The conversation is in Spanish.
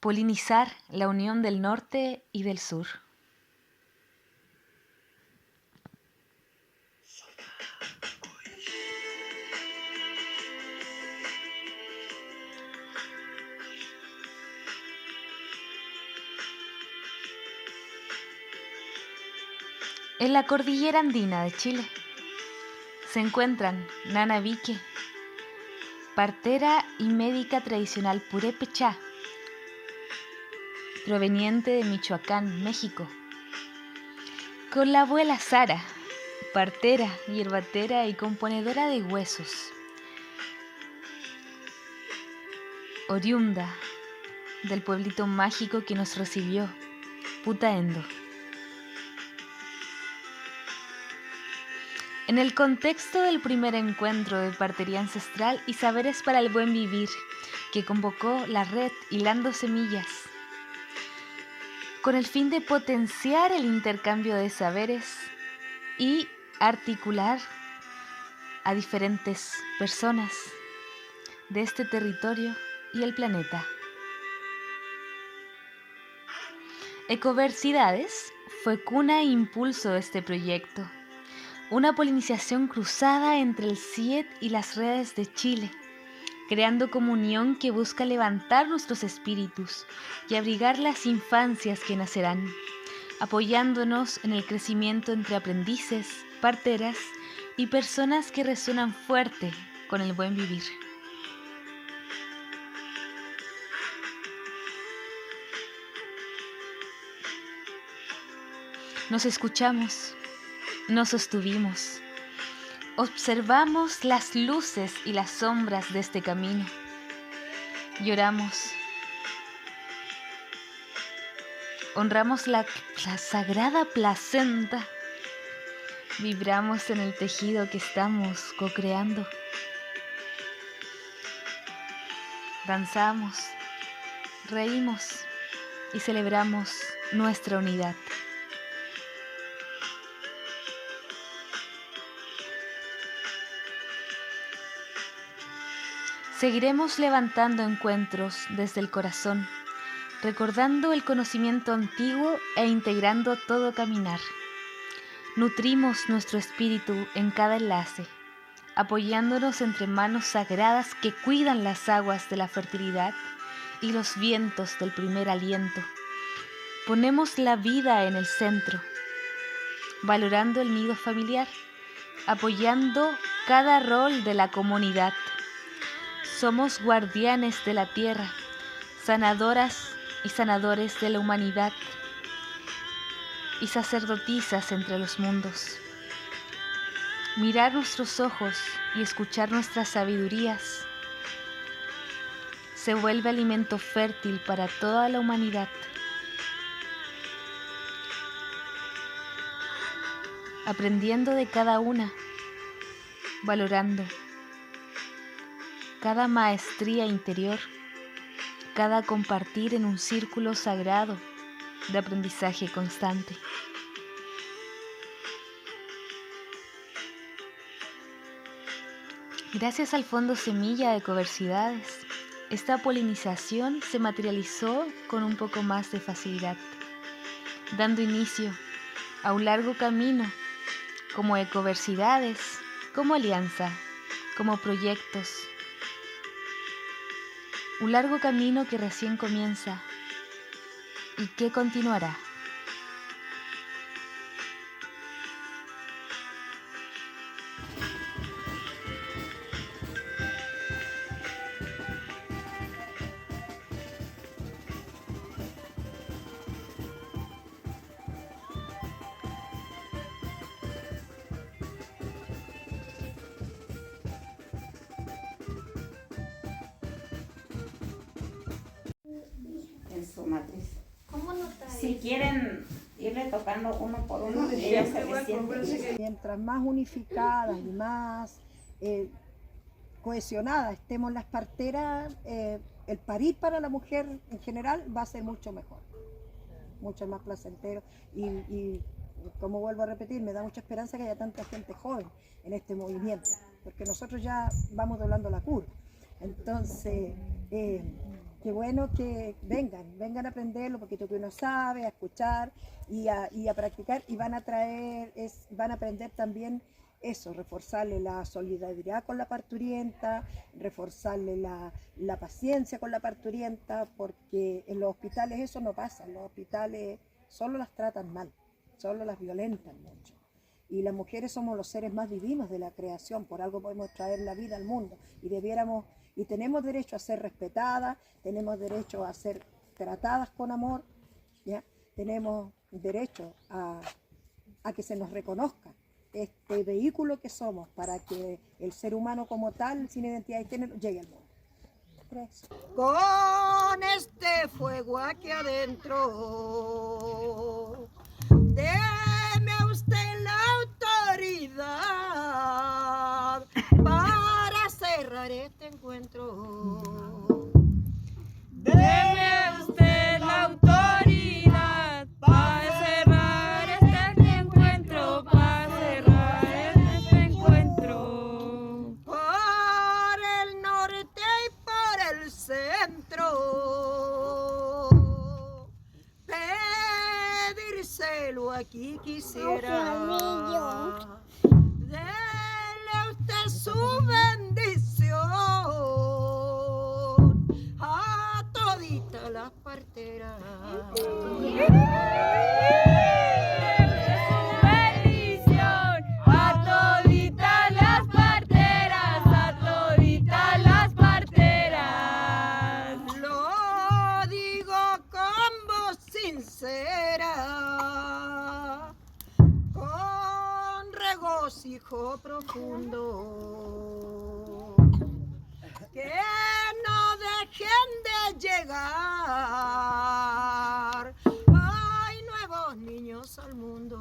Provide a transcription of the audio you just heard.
Polinizar la unión del norte y del sur. En la cordillera andina de Chile se encuentran Nanavique, partera y médica tradicional purépecha, proveniente de Michoacán, México, con la abuela Sara, partera, hierbatera y componedora de huesos, oriunda del pueblito mágico que nos recibió, Putaendo. En el contexto del primer encuentro de partería ancestral y saberes para el buen vivir, que convocó la red Hilando Semillas, con el fin de potenciar el intercambio de saberes y articular a diferentes personas de este territorio y el planeta. Ecoversidades fue cuna e impulso de este proyecto, una polinización cruzada entre el CIET y las redes de Chile, creando comunión que busca levantar nuestros espíritus y abrigar las infancias que nacerán, apoyándonos en el crecimiento entre aprendices, parteras y personas que resuenan fuerte con el buen vivir. Nos escuchamos, nos sostuvimos, observamos las luces y las sombras de este camino, lloramos, honramos la sagrada placenta, vibramos en el tejido que estamos co-creando, danzamos, reímos y celebramos nuestra unidad. Seguiremos levantando encuentros desde el corazón, recordando el conocimiento antiguo e integrando todo caminar. Nutrimos nuestro espíritu en cada enlace, apoyándonos entre manos sagradas que cuidan las aguas de la fertilidad y los vientos del primer aliento. Ponemos la vida en el centro, valorando el nido familiar, apoyando cada rol de la comunidad. Somos guardianes de la tierra, sanadoras y sanadores de la humanidad y sacerdotisas entre los mundos. Mirar nuestros ojos y escuchar nuestras sabidurías se vuelve alimento fértil para toda la humanidad. Aprendiendo de cada una, valorando cada maestría interior, cada compartir en un círculo sagrado de aprendizaje constante. Gracias al Fondo Semilla de Ecoversidades, esta polinización se materializó con un poco más de facilidad, dando inicio a un largo camino como Ecoversidades, como alianza, como proyectos. Un largo camino que recién comienza y que continuará. En su matriz. ¿Cómo nota Si quieren irle tocando uno por uno, ella se le siente. Mientras más unificadas y más cohesionadas estemos las parteras, el parir para la mujer en general va a ser mucho mejor, mucho más placentero y como vuelvo a repetir, me da mucha esperanza que haya tanta gente joven en este movimiento, porque nosotros ya vamos doblando la curva. Entonces, qué bueno que vengan a aprender lo poquito que uno sabe, a escuchar y a practicar, y van a aprender también eso, reforzarle la solidaridad con la parturienta, reforzarle la paciencia con la parturienta, porque en los hospitales eso no pasa, en los hospitales solo las tratan mal, solo las violentan mucho. Y las mujeres somos los seres más divinos de la creación, por algo podemos traer la vida al mundo, y tenemos derecho a ser respetadas, tenemos derecho a ser tratadas con amor, ¿ya? Tenemos derecho a que se nos reconozca este vehículo que somos para que el ser humano como tal, sin identidad de género, llegue al mundo. 3. Con este fuego aquí adentro, deme a usted la autoridad para cerrar este encuentro. Deme a usted la autoridad para cerrar este encuentro, para cerrar este encuentro. Por el norte y por el centro, pedírselo aquí quisiera. Dele usted su bendición a todita las parteras. Bendición a toditas las parteras, a toditas las parteras. Lo digo con voz sincera, con regocijo profundo, que no dejen de llegar, hay nuevos niños al mundo.